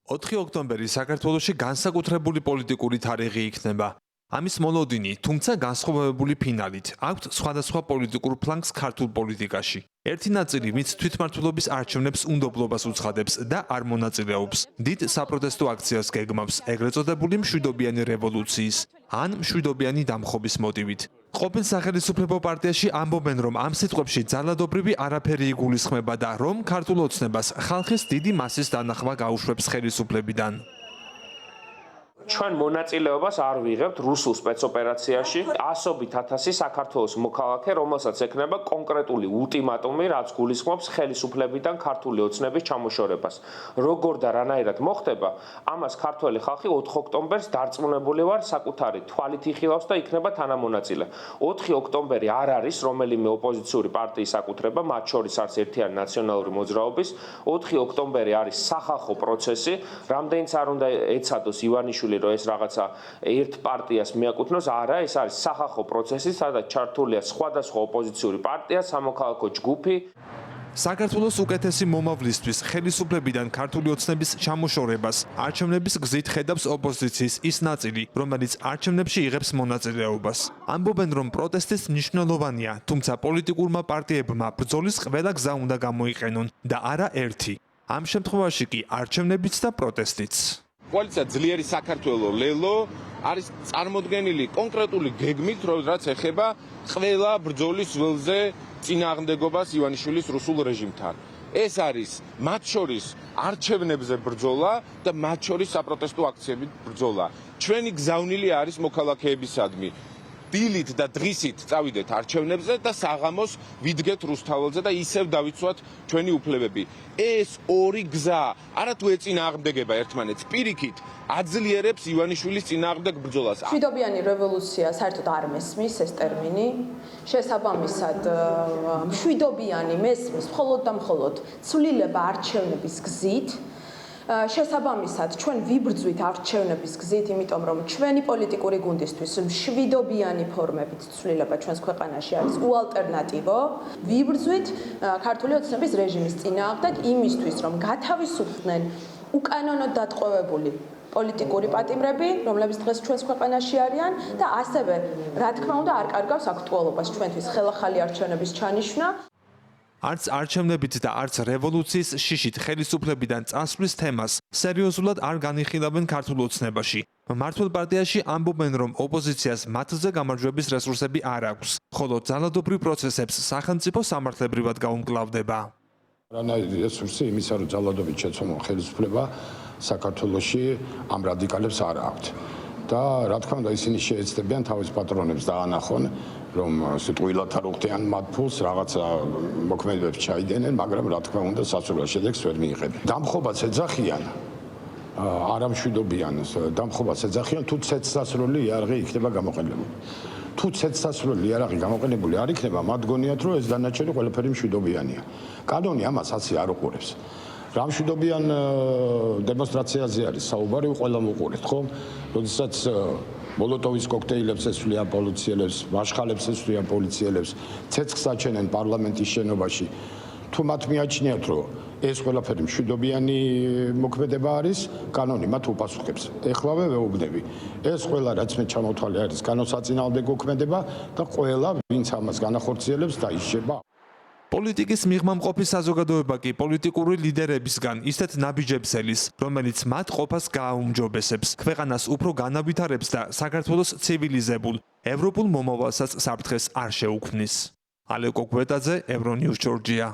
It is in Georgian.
4 ოქტომბერი საქართველოში განსაკუთრებული პოლიტიკური თარიღი იქნება. ამის მოლოდინი, თუმცა განსხვავებული ფინალით, აქვს სხვადასხვა პოლიტიკურ ფლანგს ქართულ პოლიტიკაში. ერთი ნაწილი მის თვითმმართველობის არჩევნებს უნდობლობას უცხადებს და არ მონაწილეობს. დიდ საპროტესტო აქციას გეგმავს, ეგრეთ წოდებული მშვიდობიანი რევოლუციის ან მშვიდობიანი დამხობის მოტივით. ყოფილ სახელმწიფო პარტიაში ამბობენ, რომ ამ სიტყვებში ძალადობრივი არაფერი იგულისხმება და რომ ქართულ ოცნებას ხალხის დიდი მასის დანახვა გაუშვებს ხელისუფლებიდან. ჩვენ მონაწილეობას არ ვიღებთ რუსულ სპეცოპერაციაში. ასობით ათასი საქართველოს მოქალაქე, რომელსაც ექნება კონკრეტული ულტიმატუმი, რაც გულისხმობს ხელისუფლებიდან ქართული ოცნების ჩამოშორებას. როგორ და რანაირად მოხდება, ამას ქართველი ხალხი 4 ოქტომბერს დარწმუნებული ვარ, საკუთარი თვალით იხილავს და იქნება თანამონაწილე. 4 ოქტომბერი არ არის რომელიმე ოპოზიციური პარტიის საკუთრება, მათ შორის არც ერთიანი ნაციონალური მოძრაობის. 4 ოქტომბერი არის სახალხო პროცესი, რამდენიც არ უნდა ეცადოს ივანიშვილი რომ ეს რაღაცა ერთ პარტიას მიაკუთვნოს, არა, ეს არის სახალხო პროცესი, სადაც ჩართულია სხვადასხვა ოპოზიციური პარტია, სამოქალაქო ჯგუფი. საქართველოს უკეთესი მომავლისთვის ხელისუფლებიდან ქართული ოცნების ჩამოშორებას არჩევნების გზით ხედავს ოპოზიციის ის ნაწილი, რომელიც არჩევნებში იღებს მონაწილეობას. ამბობენ, რომ პროტესტის მნიშვნელოვანია, თუმცა პოლიტიკურმა პარტიებმა ბრძოლის ყველა გზა უნდა გამოიყენონ და არა ერთი. ამ შემთხვევაში კი არჩევნებიც და პროტესტიც. კოალიცია ძლიერი საქართველო ლელო არის წარმოდგენილი კონკრეტული გეგმით, რაც ეხება ყველა ბრძოლის ველზე წინააღმდეგობას ივანიშვილის რუსულ რეჟიმთან. ეს არის მათ შორის არჩევნებზე ბრძოლა და მათ შორის საპროტესტო აქციებით ბრძოლა. ჩვენი გზავნილი არის მოქალაქეებისადმი. დილით და დღისით წავიდეთ არჩევნებზე და საღამოს ვიდგეთ რუსთაველზე და ისევ დავიცვათ ჩვენი უფლებები. ეს ორი გზა არა თუ ეწინააღმდეგება ერთმანეთს, პირიქით აძლიერებს ივანიშვილის წინააღმდეგ ბრძოლას. მშვიდობიანი რევოლუცია საერთოდ არ მესმის ეს ტერმინი. შესაბამისად, მშვიდობიანი მესმის მხოლოდ და მხოლოდ ცვლილება არჩევნების გზით. შესაბამისად, ჩვენ ვიბრძვით არჩევნების გზით, იმიტომ რომ ჩვენი პოლიტიკური გუნდისთვის მშვიდობიანი ფორმებით ცვლილება ჩვენს ქვეყანაში არის უალტერნატივო. ვიბრძვით ქართული ოცნების რეჟიმის წინააღმდეგ იმისთვის, რომ გათავისუფლდნენ უკანონოდ დატყვევებული პოლიტიკური პატიმრები, რომლებიც დღეს ჩვენს ქვეყანაში არიან და ასევე, რა თქმა უნდა, არ კარგავს აქტუალობას ჩვენთვის ხელახალი არჩევნების ჩანიშვნა. არც არჩევნებით და არც რევოლუციის შიშით ხელისუფლებიდან წასვლის თემას სერიოზულად არ განიხილავენ ქართულ ოცნებაში. მმართველ პარტიაში ამბობენ, რომ ოპოზიციას მათზე გამარჯვების რესურსები არ აქვს, ხოლო ძალადობრივ პროცესებს სახელმწიფო სამართლებრივად გაუმკლავდება. რანაირი რესურსი იმისა, რომ ძალადობით შეცვალონ ხელისუფლება საქართველოში ამ რადიკალებს არ აქვთ. და რა თქმა უნდა ისინი შეეცდებიან თავის პატრონებს დაანახონ, რომ სიტყვილად არ უხდიან მათ ფულს, რაღაცა მოქმედებებს ჩაიდენენ, მაგრამ რა თქმა უნდა სასურველ შედეგს ვერ მიიღებენ. დამხობაც ეძახიან, არა მშვიდობიან, დამხობაც ეძახიან, თუ ცეცხლსასროლი იარაღი იქნება გამოყენებული. თუ ცეცხლსასროლი იარაღი გამოყენებული არ იქნება, მათ გონიათ, რომ ეს დანარჩენი ყველაფერი მშვიდობიანია. კანონი ამას ასე არ უყურებს. რამშვიდობიან დემონსტრაციაზე არის საუბარი, ყველა მოყურეთ, ხო? როდესაც მოლოტოვის კოქტეილებს ესვლიან პოლიციელებს, მაშხალებს ესვლიან პოლიციელებს, ცეცხლს აჩენენ პარლამენტის შენობაში. თუ მათ მიაჩნიათ, რომ ეს ყველაფერი მშვიდობიანი მოქმედება არის, კანონი მათ უპასუხებს. ეხლავე ვეუბნები, ეს ყველა რაც მე ჩამოთვალე არის განსაწინააღმდეგო მოქმედება და ყველა ვინც ამას განახორციელებს დაიშება. პოლიტიკის მიღმა მყოფი საზოგადოება კი პოლიტიკური ლიდერებისგან ისეთ ნაბიჯებს ელის, რომელიც მათ ყოფას გააუმჯობესებს, ქვეყანას უფრო განავითარებს და საქართველოს ცივილიზებულ, ევროპულ მომავალსაც საფრთხეს არ შეუქმნის. ალეკო გვეტაძე, ევრონიუს ჯორჯია.